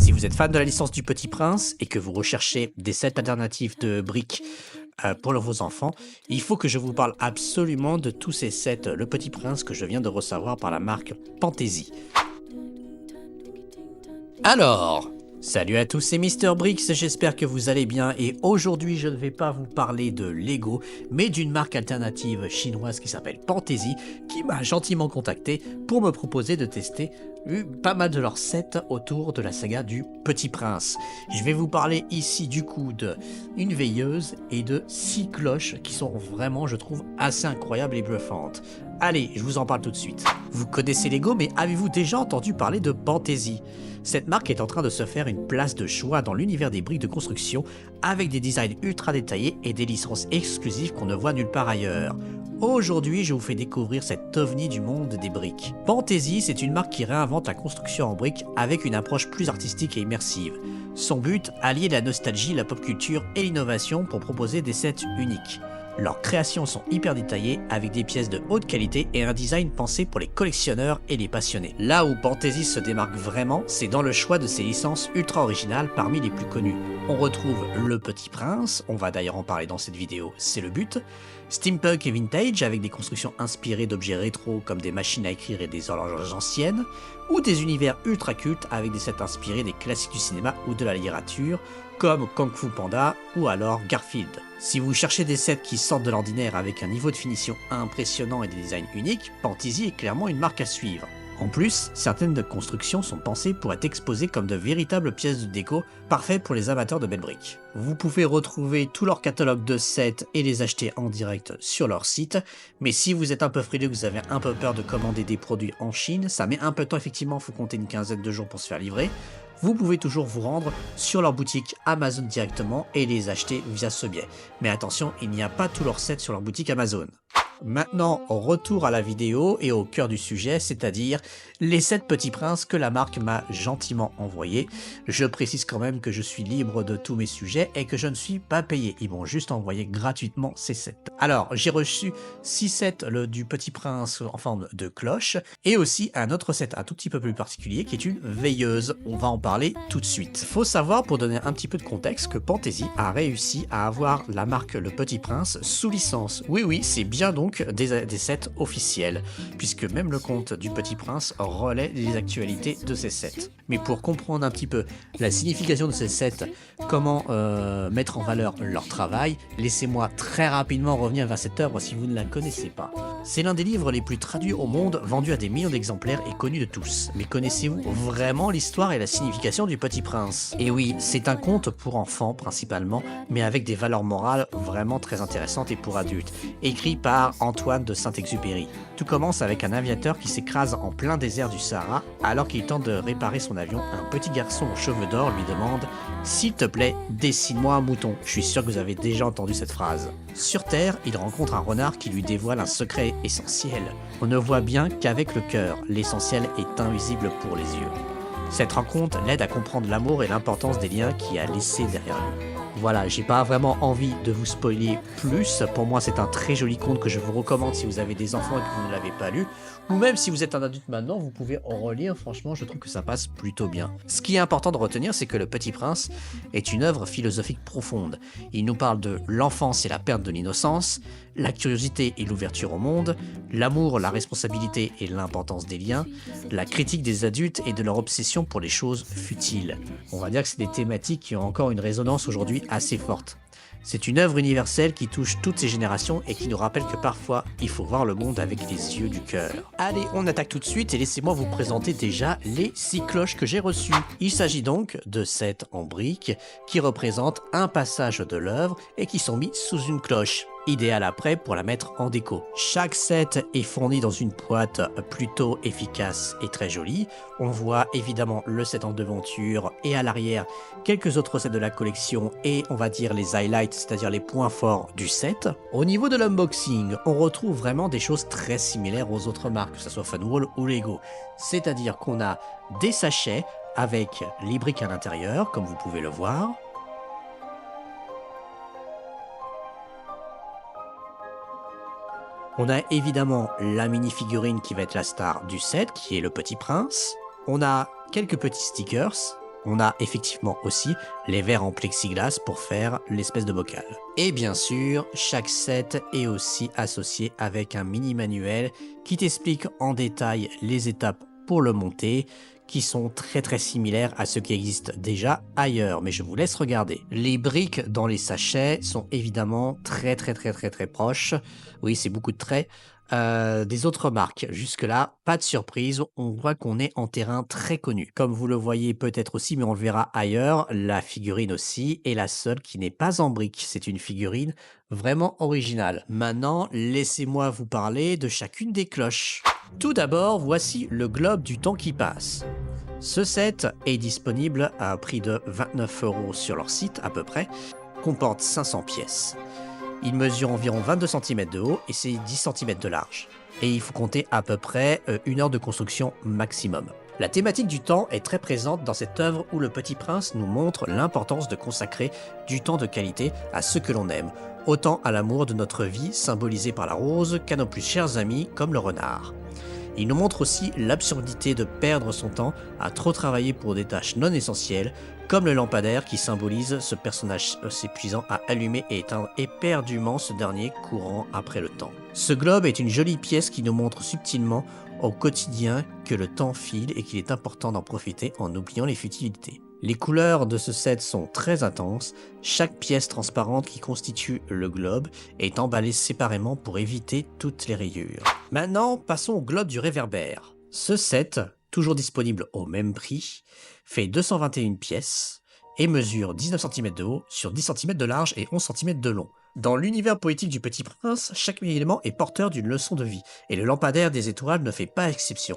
Si vous êtes fan de la licence du Petit Prince et que vous recherchez des sets alternatifs de briques pour vos enfants, il faut que je vous parle absolument de tous ces sets Le Petit Prince que je viens de recevoir par la marque Fantasy. Alors, salut à tous, c'est Mister Bricks, j'espère que vous allez bien et aujourd'hui je ne vais pas vous parler de Lego, mais d'une marque alternative chinoise qui s'appelle Fantasy, qui m'a gentiment contacté pour me proposer de tester pas mal de leurs sets autour de la saga du Petit Prince. Je vais vous parler ici du coup de une veilleuse et de 6 cloches qui sont vraiment, je trouve, assez incroyables et bluffantes. Allez, je vous en parle tout de suite. Vous connaissez Lego, mais avez-vous déjà entendu parler de Fantasy ? Cette marque est en train de se faire une place de choix dans l'univers des briques de construction avec des designs ultra détaillés et des licences exclusives qu'on ne voit nulle part ailleurs. Aujourd'hui, je vous fais découvrir cet ovni du monde des briques. Fantasy, c'est une marque qui réinvente la construction en briques avec une approche plus artistique et immersive. Son but, allier la nostalgie, la pop culture et l'innovation pour proposer des sets uniques. Leurs créations sont hyper détaillées avec des pièces de haute qualité et un design pensé pour les collectionneurs et les passionnés. Là où Fantasy se démarque vraiment, c'est dans le choix de ses licences ultra originales parmi les plus connues. On retrouve Le Petit Prince, on va d'ailleurs en parler dans cette vidéo, c'est le but. Steampunk et vintage avec des constructions inspirées d'objets rétro comme des machines à écrire et des horloges anciennes, ou des univers ultra cultes avec des sets inspirés des classiques du cinéma ou de la littérature, comme Kung Fu Panda ou alors Garfield. Si vous cherchez des sets qui sortent de l'ordinaire avec un niveau de finition impressionnant et des designs uniques, Fantasy est clairement une marque à suivre. En plus, certaines constructions sont pensées pour être exposées comme de véritables pièces de déco, parfaites pour les amateurs de belles briques. Vous pouvez retrouver tout leur catalogue de sets et les acheter en direct sur leur site, mais si vous êtes un peu frileux, que vous avez un peu peur de commander des produits en Chine, ça met un peu de temps effectivement, il faut compter une quinzaine de jours pour se faire livrer, vous pouvez toujours vous rendre sur leur boutique Amazon directement et les acheter via ce biais. Mais attention, il n'y a pas tous leurs sets sur leur boutique Amazon. Maintenant, retour à la vidéo et au cœur du sujet, c'est-à-dire les 7 petits princes que la marque m'a gentiment envoyés. Je précise quand même que je suis libre de tous mes sujets et que je ne suis pas payé. Ils m'ont juste envoyé gratuitement ces sets. Alors, j'ai reçu 6 sets du Petit Prince en forme de cloche et aussi un autre set un tout petit peu plus particulier qui est une veilleuse. On va en parler tout de suite. Faut savoir, pour donner un petit peu de contexte, que Fantasy a réussi à avoir la marque Le Petit Prince sous licence. Oui, c'est bien donc des sets officiels, puisque même le compte du Petit Prince relaie les actualités de ces sets. Mais pour comprendre un petit peu la signification de ces sets, comment mettre en valeur leur travail, laissez-moi très rapidement revenir vers cette œuvre si vous ne la connaissez pas. C'est l'un des livres les plus traduits au monde, vendu à des millions d'exemplaires et connu de tous. Mais connaissez-vous vraiment l'histoire et la signification du Petit Prince? Et oui, c'est un conte pour enfants principalement, mais avec des valeurs morales vraiment très intéressantes et pour adultes, écrit par Antoine de Saint-Exupéry. Tout commence avec un aviateur qui s'écrase en plein désert du Sahara. Alors qu'il tente de réparer son avion, un petit garçon aux cheveux d'or lui demande « S'il te plaît, dessine-moi un mouton ». Je suis sûr que vous avez déjà entendu cette phrase. Sur Terre, il rencontre un renard qui lui dévoile un secret essentiel. On ne voit bien qu'avec le cœur, l'essentiel est invisible pour les yeux. Cette rencontre l'aide à comprendre l'amour et l'importance des liens qu'il a laissés derrière lui. Voilà, j'ai pas vraiment envie de vous spoiler plus. Pour moi, c'est un très joli conte que je vous recommande si vous avez des enfants et que vous ne l'avez pas lu. Ou même si vous êtes un adulte maintenant, vous pouvez en relire. Franchement, je trouve que ça passe plutôt bien. Ce qui est important de retenir, c'est que Le Petit Prince est une œuvre philosophique profonde. Il nous parle de l'enfance et la perte de l'innocence, la curiosité et l'ouverture au monde, l'amour, la responsabilité et l'importance des liens, la critique des adultes et de leur obsession pour les choses futiles. On va dire que c'est des thématiques qui ont encore une résonance aujourd'hui assez forte. C'est une œuvre universelle qui touche toutes ces générations et qui nous rappelle que parfois, il faut voir le monde avec les yeux du cœur. Allez, on attaque tout de suite et laissez-moi vous présenter déjà les 6 cloches que j'ai reçues. Il s'agit donc de 7 en briques qui représentent un passage de l'œuvre et qui sont mis sous une cloche. Idéal après pour la mettre en déco. Chaque set est fourni dans une boîte plutôt efficace et très jolie. On voit évidemment le set en devanture et à l'arrière quelques autres sets de la collection et on va dire les highlights, c'est-à-dire les points forts du set. Au niveau de l'unboxing, on retrouve vraiment des choses très similaires aux autres marques, que ce soit Funwall ou Lego. C'est-à-dire qu'on a des sachets avec les briques à l'intérieur, comme vous pouvez le voir. On a évidemment la mini-figurine qui va être la star du set, qui est le Petit Prince. On a quelques petits stickers, On a effectivement aussi les verres en plexiglas pour faire l'espèce de bocal. Et bien sûr, chaque set est aussi associé avec un mini manuel qui t'explique en détail les étapes pour le monter, qui sont très similaires à ceux qui existent déjà ailleurs, mais je vous laisse regarder. Les briques dans les sachets sont évidemment très proches, oui c'est beaucoup de traits, des autres marques. Jusque-là, pas de surprise, on voit qu'on est en terrain très connu. Comme vous le voyez peut-être aussi, mais on le verra ailleurs, la figurine aussi est la seule qui n'est pas en briques. C'est une figurine vraiment originale. Maintenant, laissez-moi vous parler de chacune des cloches. Tout d'abord, voici le globe du temps qui passe. Ce set est disponible à un prix de 29 € sur leur site à peu près, comporte 500 pièces. Il mesure environ 22 cm de haut et c'est 10 cm de large. Et il faut compter à peu près 1 heure de construction maximum. La thématique du temps est très présente dans cette œuvre où le Petit Prince nous montre l'importance de consacrer du temps de qualité à ceux que l'on aime, autant à l'amour de notre vie symbolisé par la rose qu'à nos plus chers amis comme le renard. Il nous montre aussi l'absurdité de perdre son temps à trop travailler pour des tâches non essentielles, comme le lampadaire qui symbolise ce personnage s'épuisant à allumer et éteindre éperdument ce dernier courant après le temps. Ce globe est une jolie pièce qui nous montre subtilement au quotidien que le temps file et qu'il est important d'en profiter en oubliant les futilités. Les couleurs de ce set sont très intenses, chaque pièce transparente qui constitue le globe est emballée séparément pour éviter toutes les rayures. Maintenant, passons au globe du réverbère. Ce set, toujours disponible au même prix, fait 221 pièces et mesure 19 cm de haut sur 10 cm de large et 11 cm de long. Dans l'univers poétique du Petit Prince, chaque élément est porteur d'une leçon de vie, et le lampadaire des étoiles ne fait pas exception.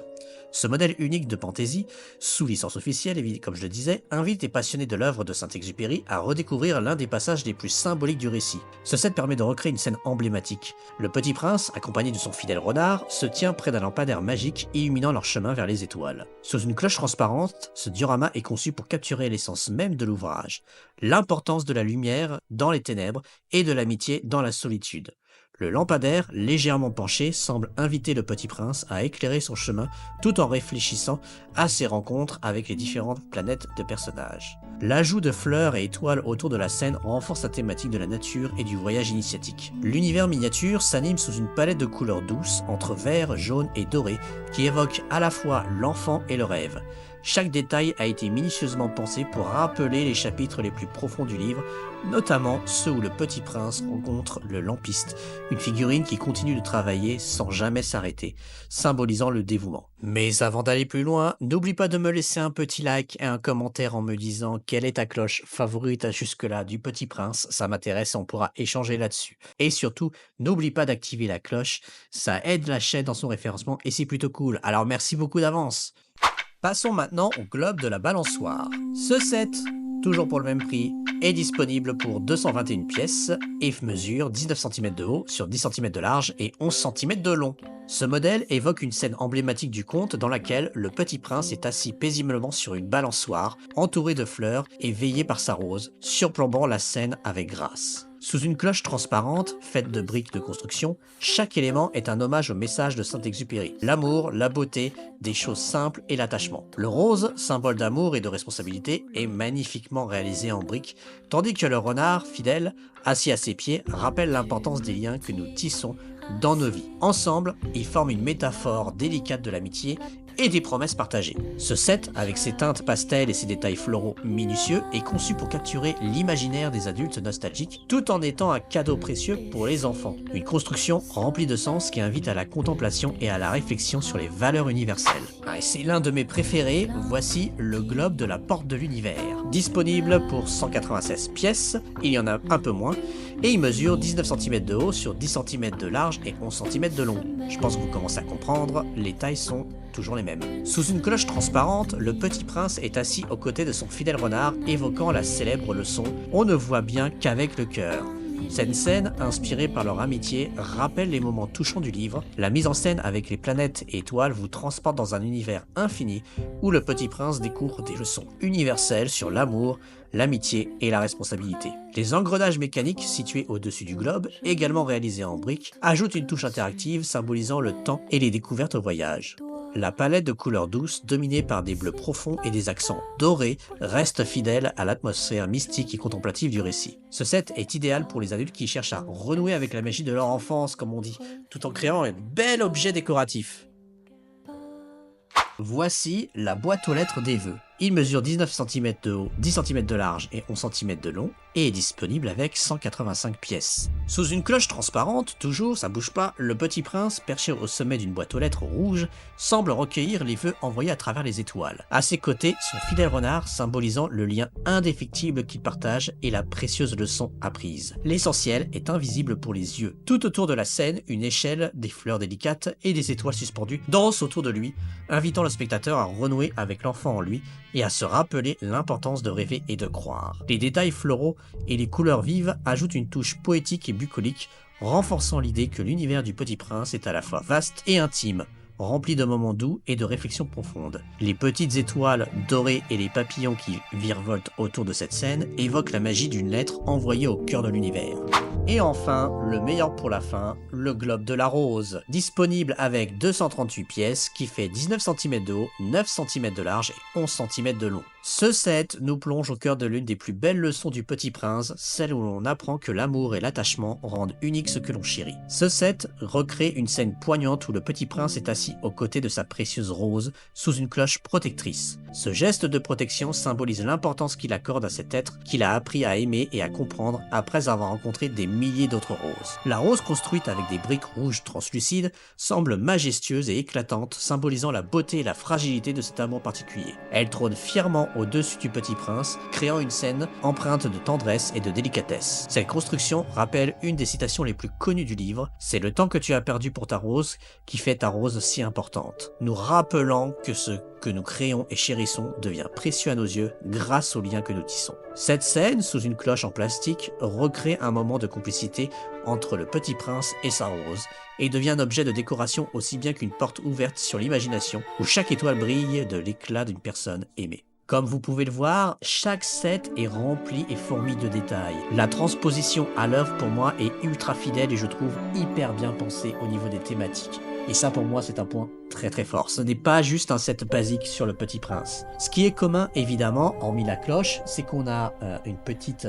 Ce modèle unique de Panthésie, sous licence officielle, et comme je le disais, invite les passionnés de l'œuvre de Saint-Exupéry à redécouvrir l'un des passages les plus symboliques du récit. Ce set permet de recréer une scène emblématique. Le Petit Prince, accompagné de son fidèle renard, se tient près d'un lampadaire magique illuminant leur chemin vers les étoiles. Sous une cloche transparente, ce diorama est conçu pour capturer l'essence même de l'ouvrage, l'importance de la lumière dans les ténèbres et de l'amitié dans la solitude. Le lampadaire, légèrement penché, semble inviter le Petit Prince à éclairer son chemin tout en réfléchissant à ses rencontres avec les différentes planètes de personnages. L'ajout de fleurs et étoiles autour de la scène renforce la thématique de la nature et du voyage initiatique. L'univers miniature s'anime sous une palette de couleurs douces entre vert, jaune et doré qui évoque à la fois l'enfant et le rêve. Chaque détail a été minutieusement pensé pour rappeler les chapitres les plus profonds du livre, notamment ceux où le Petit Prince rencontre le lampiste, une figurine qui continue de travailler sans jamais s'arrêter, symbolisant le dévouement. Mais avant d'aller plus loin, n'oublie pas de me laisser un petit like et un commentaire en me disant quelle est ta cloche favorite jusque-là du Petit Prince, ça m'intéresse, on pourra échanger là-dessus. Et surtout, n'oublie pas d'activer la cloche, ça aide la chaîne dans son référencement et c'est plutôt cool, alors merci beaucoup d'avance. Passons maintenant au globe de la balançoire. Ce set, toujours pour le même prix, est disponible pour 221 pièces et mesure 19 cm de haut sur 10 cm de large et 11 cm de long. Ce modèle évoque une scène emblématique du conte dans laquelle le Petit Prince est assis paisiblement sur une balançoire, entouré de fleurs et veillé par sa rose, surplombant la scène avec grâce. Sous une cloche transparente, faite de briques de construction, chaque élément est un hommage au message de Saint-Exupéry. L'amour, la beauté, des choses simples et l'attachement. Le rose, symbole d'amour et de responsabilité, est magnifiquement réalisé en briques, tandis que le renard, fidèle, assis à ses pieds, rappelle l'importance des liens que nous tissons dans nos vies. Ensemble, ils forment une métaphore délicate de l'amitié et des promesses partagées. Ce set, avec ses teintes pastel et ses détails floraux minutieux, est conçu pour capturer l'imaginaire des adultes nostalgiques, tout en étant un cadeau précieux pour les enfants. Une construction remplie de sens qui invite à la contemplation et à la réflexion sur les valeurs universelles. Et c'est l'un de mes préférés, voici le globe de la porte de l'univers. Disponible pour 196 pièces, il y en a un peu moins, et il mesure 19 cm de haut sur 10 cm de large et 11 cm de long. Je pense que vous commencez à comprendre, les tailles sont toujours les mêmes. Sous une cloche transparente, le Petit Prince est assis aux côtés de son fidèle renard, évoquant la célèbre leçon « On ne voit bien qu'avec le cœur ». Cette scène, inspirée par leur amitié, rappelle les moments touchants du livre. La mise en scène avec les planètes et étoiles vous transporte dans un univers infini où le Petit Prince découvre des leçons universelles sur l'amour, l'amitié et la responsabilité. Les engrenages mécaniques situés au-dessus du globe, également réalisés en briques, ajoutent une touche interactive symbolisant le temps et les découvertes au voyage. La palette de couleurs douces, dominée par des bleus profonds et des accents dorés, reste fidèle à l'atmosphère mystique et contemplative du récit. Ce set est idéal pour les adultes qui cherchent à renouer avec la magie de leur enfance, comme on dit, tout en créant un bel objet décoratif. Voici la boîte aux lettres des vœux. Il mesure 19 cm de haut, 10 cm de large et 11 cm de long et est disponible avec 185 pièces. Sous une cloche transparente, toujours, ça bouge pas, le petit prince, perché au sommet d'une boîte aux lettres rouge, semble recueillir les vœux envoyés à travers les étoiles. À ses côtés, son fidèle renard symbolisant le lien indéfectible qu'il partage et la précieuse leçon apprise. L'essentiel est invisible pour les yeux. Tout autour de la scène, une échelle, des fleurs délicates et des étoiles suspendues dansent autour de lui, invitant le spectateur à renouer avec l'enfant en lui et à se rappeler l'importance de rêver et de croire. Les détails floraux et les couleurs vives ajoutent une touche poétique et bucolique, renforçant l'idée que l'univers du Petit Prince est à la fois vaste et intime, rempli de moments doux et de réflexions profondes. Les petites étoiles dorées et les papillons qui virevoltent autour de cette scène évoquent la magie d'une lettre envoyée au cœur de l'univers. Et enfin, le meilleur pour la fin, le globe de la rose, disponible avec 238 pièces qui fait 19 cm de haut, 9 cm de large et 11 cm de long. Ce set nous plonge au cœur de l'une des plus belles leçons du Petit Prince, celle où l'on apprend que l'amour et l'attachement rendent unique ce que l'on chérit. Ce set recrée une scène poignante où le Petit Prince est assis aux côtés de sa précieuse rose sous une cloche protectrice. Ce geste de protection symbolise l'importance qu'il accorde à cet être qu'il a appris à aimer et à comprendre après avoir rencontré des milliers d'autres roses. La rose construite avec des briques rouges translucides semble majestueuse et éclatante, symbolisant la beauté et la fragilité de cet amour particulier. Elle trône fièrement au-dessus du Petit Prince, créant une scène empreinte de tendresse et de délicatesse. Cette construction rappelle une des citations les plus connues du livre, « C'est le temps que tu as perdu pour ta rose qui fait ta rose si importante », nous rappelant que ce que nous créons et chérissons devient précieux à nos yeux grâce aux liens que nous tissons. Cette scène, sous une cloche en plastique, recrée un moment de complicité entre le Petit Prince et sa rose, et devient un objet de décoration aussi bien qu'une porte ouverte sur l'imagination, où chaque étoile brille de l'éclat d'une personne aimée. Comme vous pouvez le voir, chaque set est rempli et fourmi de détails. La transposition à l'œuvre pour moi est ultra fidèle et je trouve hyper bien pensée au niveau des thématiques. Et ça pour moi c'est un point très fort. Ce n'est pas juste un set basique sur le Petit Prince. Ce qui est commun évidemment, hormis la cloche, c'est qu'on a une petite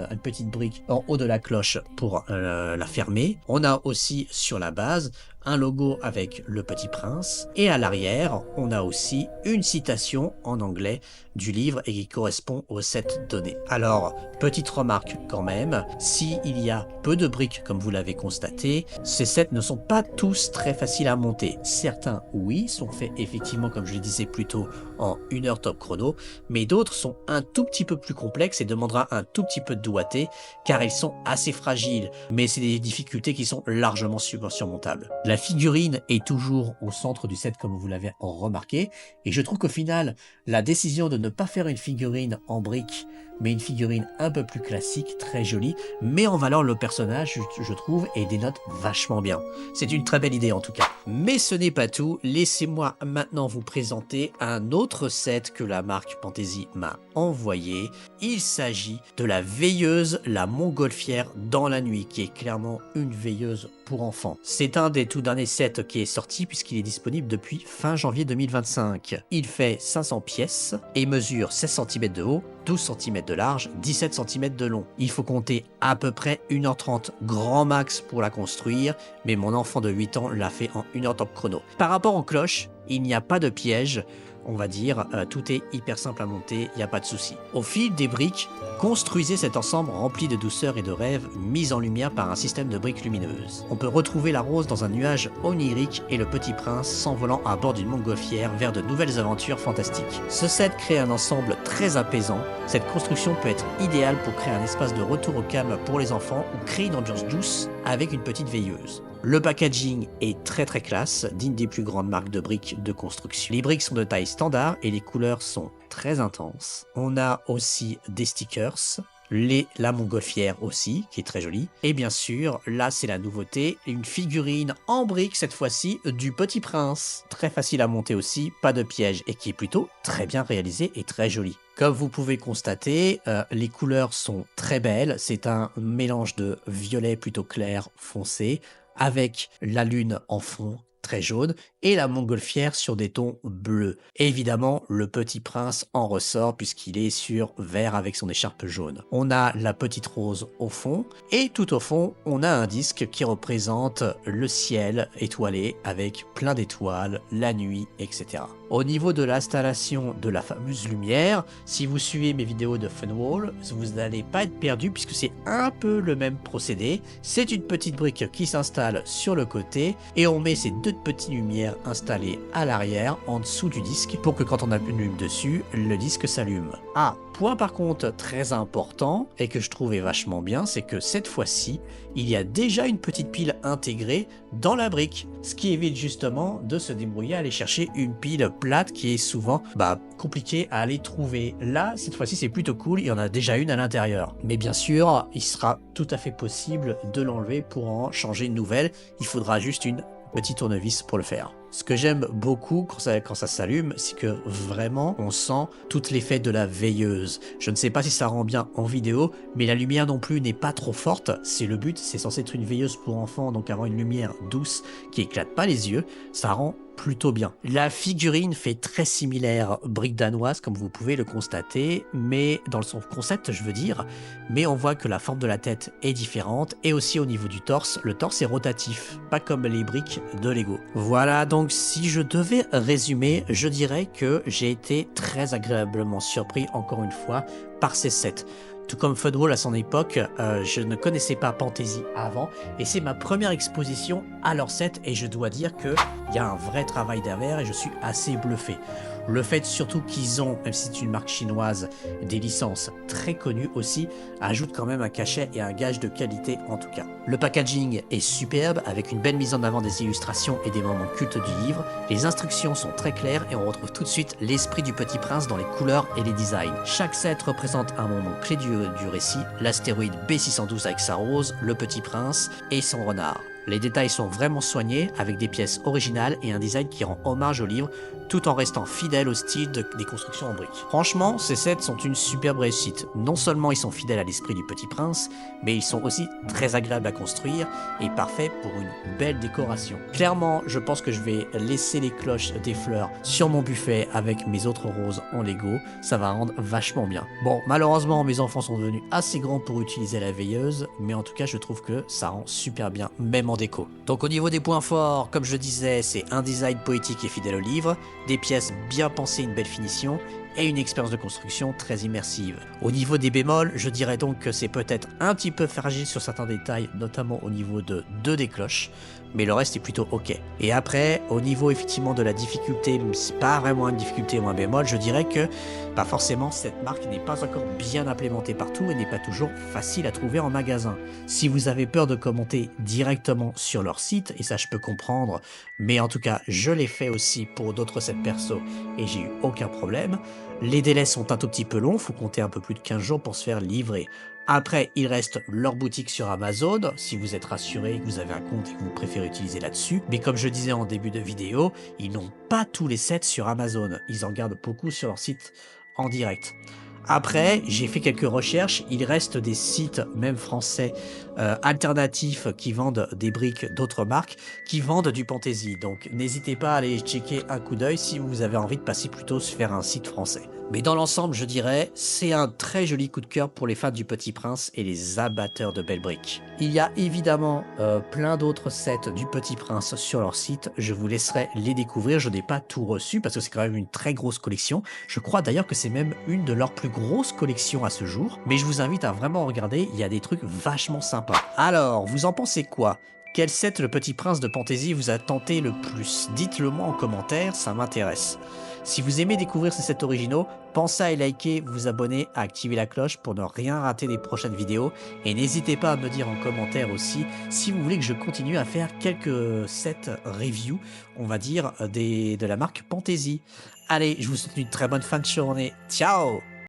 brique en haut de la cloche pour la fermer. On a aussi sur la base un logo avec le Petit Prince et à l'arrière on a aussi une citation en anglais du livre et qui correspond au set donné. Alors petite remarque quand même, s'il y a peu de briques comme vous l'avez constaté, ces sets ne sont pas tous très faciles à monter. Certains oui sont faits effectivement comme je le disais plus tôt en 1 heure top chrono, mais d'autres sont un tout petit peu plus complexes et demandera un tout petit peu de doigté car ils sont assez fragiles, mais c'est des difficultés qui sont largement surmontables. La figurine est toujours au centre du set comme vous l'avez remarqué et je trouve qu'au final la décision de ne pas faire une figurine en briques mais une figurine un peu plus classique, très jolie, met en valeur le personnage, je trouve, et dénote vachement bien. C'est une très belle idée en tout cas. Mais ce n'est pas tout, laissez-moi maintenant vous présenter un autre set que la marque Panthésie m'a envoyé. Il s'agit de la veilleuse, la montgolfière dans la nuit, qui est clairement une veilleuse pour enfants. C'est un des tout derniers sets qui est sorti puisqu'il est disponible depuis fin janvier 2025. Il fait 500 pièces et mesure 16 cm de haut, 12 cm de large, 17 cm de long. Il faut compter à peu près 1h30 grand max pour la construire, mais mon enfant de 8 ans l'a fait en 1 heure top chrono. Par rapport aux cloches, il n'y a pas de piège, on va dire, tout est hyper simple à monter, il n'y a pas de souci. Au fil des briques, construisez cet ensemble rempli de douceur et de rêves, mis en lumière par un système de briques lumineuses. On peut retrouver la rose dans un nuage onirique et le Petit Prince s'envolant à bord d'une montgolfière vers de nouvelles aventures fantastiques. Ce set crée un ensemble très apaisant. Cette construction peut être idéale pour créer un espace de retour au calme pour les enfants ou créer une ambiance douce avec une petite veilleuse. Le packaging est très classe, digne des plus grandes marques de briques de construction. Les briques sont de taille standard et les couleurs sont très intenses. On a aussi des stickers, la montgolfière aussi, qui est très jolie. Et bien sûr, là c'est la nouveauté, une figurine en briques cette fois-ci du Petit Prince. Très facile à monter aussi, pas de piège et qui est plutôt très bien réalisé et très jolie. Comme vous pouvez constater, les couleurs sont très belles. C'est un mélange de violet plutôt clair foncé, avec la lune en fond, très jaune, et la montgolfière sur des tons bleus. Évidemment, le petit prince en ressort puisqu'il est sur vert avec son écharpe jaune. On a la petite rose au fond, et tout au fond, on a un disque qui représente le ciel étoilé avec plein d'étoiles, la nuit, etc. Au niveau de l'installation de la fameuse lumière, si vous suivez mes vidéos de Funwall, vous n'allez pas être perdu puisque c'est un peu le même procédé. C'est une petite brique qui s'installe sur le côté et on met ces deux petites lumières installées à l'arrière, en dessous du disque, pour que quand on allume dessus, le disque s'allume. Ah, point par contre très important et que je trouvais vachement bien, c'est que cette fois-ci, il y a déjà une petite pile intégrée dans la brique, ce qui évite justement de se débrouiller à aller chercher une pile plate qui est souvent compliqué à aller trouver. Là, cette fois-ci, c'est plutôt cool, il y en a déjà une à l'intérieur. Mais bien sûr, il sera tout à fait possible de l'enlever pour en changer une nouvelle. Il faudra juste une petite tournevis pour le faire. Ce que j'aime beaucoup quand ça s'allume, c'est que vraiment on sent tout l'effet de la veilleuse. Je ne sais pas si ça rend bien en vidéo, mais la lumière non plus n'est pas trop forte. C'est le but, c'est censé être une veilleuse pour enfants, donc avoir une lumière douce qui éclate pas les yeux. Ça rend plutôt bien. La figurine fait très similaire brique danoise comme vous pouvez le constater, mais dans son concept je veux dire, mais on voit que la forme de la tête est différente et aussi au niveau du torse, le torse est rotatif, pas comme les briques de Lego. Voilà, donc si je devais résumer, je dirais que j'ai été très agréablement surpris encore une fois par ces sets. Tout comme Funwall à son époque, je ne connaissais pas Panthésie avant et c'est ma première exposition à leur set et je dois dire qu'il y a un vrai travail derrière et je suis assez bluffé. Le fait surtout qu'ils ont, même si c'est une marque chinoise, des licences très connues aussi, ajoute quand même un cachet et un gage de qualité en tout cas. Le packaging est superbe avec une belle mise en avant des illustrations et des moments cultes du livre. Les instructions sont très claires et on retrouve tout de suite l'esprit du Petit Prince dans les couleurs et les designs. Chaque set représente un moment clé du récit, l'astéroïde B612 avec sa rose, le Petit Prince et son renard. Les détails sont vraiment soignés avec des pièces originales et un design qui rend hommage au livre tout en restant fidèle au style des constructions en briques. Franchement, ces sets sont une superbe réussite. Non seulement ils sont fidèles à l'esprit du Petit Prince, mais ils sont aussi très agréables à construire et parfaits pour une belle décoration. Clairement, je pense que je vais laisser les cloches des fleurs sur mon buffet avec mes autres roses en Lego. Ça va rendre vachement bien. Bon, malheureusement, mes enfants sont devenus assez grands pour utiliser la veilleuse, mais en tout cas, je trouve que ça rend super bien, même en déco. Donc au niveau des points forts, comme je disais, c'est un design poétique et fidèle au livre, des pièces bien pensées, une belle finition et une expérience de construction très immersive. Au niveau des bémols, je dirais donc que c'est peut-être un petit peu fragile sur certains détails, notamment au niveau de deux des cloches, mais le reste est plutôt ok. Et après, au niveau effectivement de la difficulté, même si c'est pas vraiment une difficulté ou un bémol, je dirais que forcément cette marque n'est pas encore bien implémentée partout et n'est pas toujours facile à trouver en magasin. Si vous avez peur de commenter directement sur leur site, et ça je peux comprendre, mais en tout cas je l'ai fait aussi pour d'autres sets perso et j'ai eu aucun problème. Les délais sont un tout petit peu longs, faut compter un peu plus de 15 jours pour se faire livrer. Après, il reste leur boutique sur Amazon, si vous êtes rassuré, que vous avez un compte et que vous préférez utiliser là-dessus. Mais comme je disais en début de vidéo, ils n'ont pas tous les sets sur Amazon. Ils en gardent beaucoup sur leur site en direct. Après, j'ai fait quelques recherches, il reste des sites, même français, alternatifs qui vendent des briques d'autres marques, qui vendent du Panthésie. Donc n'hésitez pas à aller checker un coup d'œil si vous avez envie de passer plutôt vers un site français. Mais dans l'ensemble, je dirais, c'est un très joli coup de cœur pour les fans du Petit Prince et les abatteurs de belles briques. Il y a évidemment plein d'autres sets du Petit Prince sur leur site, je vous laisserai les découvrir, je n'ai pas tout reçu parce que c'est quand même une très grosse collection. Je crois d'ailleurs que c'est même une de leurs plus grosses collections à ce jour, mais je vous invite à vraiment regarder, il y a des trucs vachement sympas. Alors, vous en pensez quoi ? Quel set le Petit Prince de Panthésie vous a tenté le plus? Dites-le moi en commentaire, ça m'intéresse. Si vous aimez découvrir ces sets originaux, pensez à liker, vous abonner, à activer la cloche pour ne rien rater des prochaines vidéos. Et n'hésitez pas à me dire en commentaire aussi si vous voulez que je continue à faire quelques sets review, on va dire, de la marque Panthésie. Allez, je vous souhaite une très bonne fin de journée. Ciao!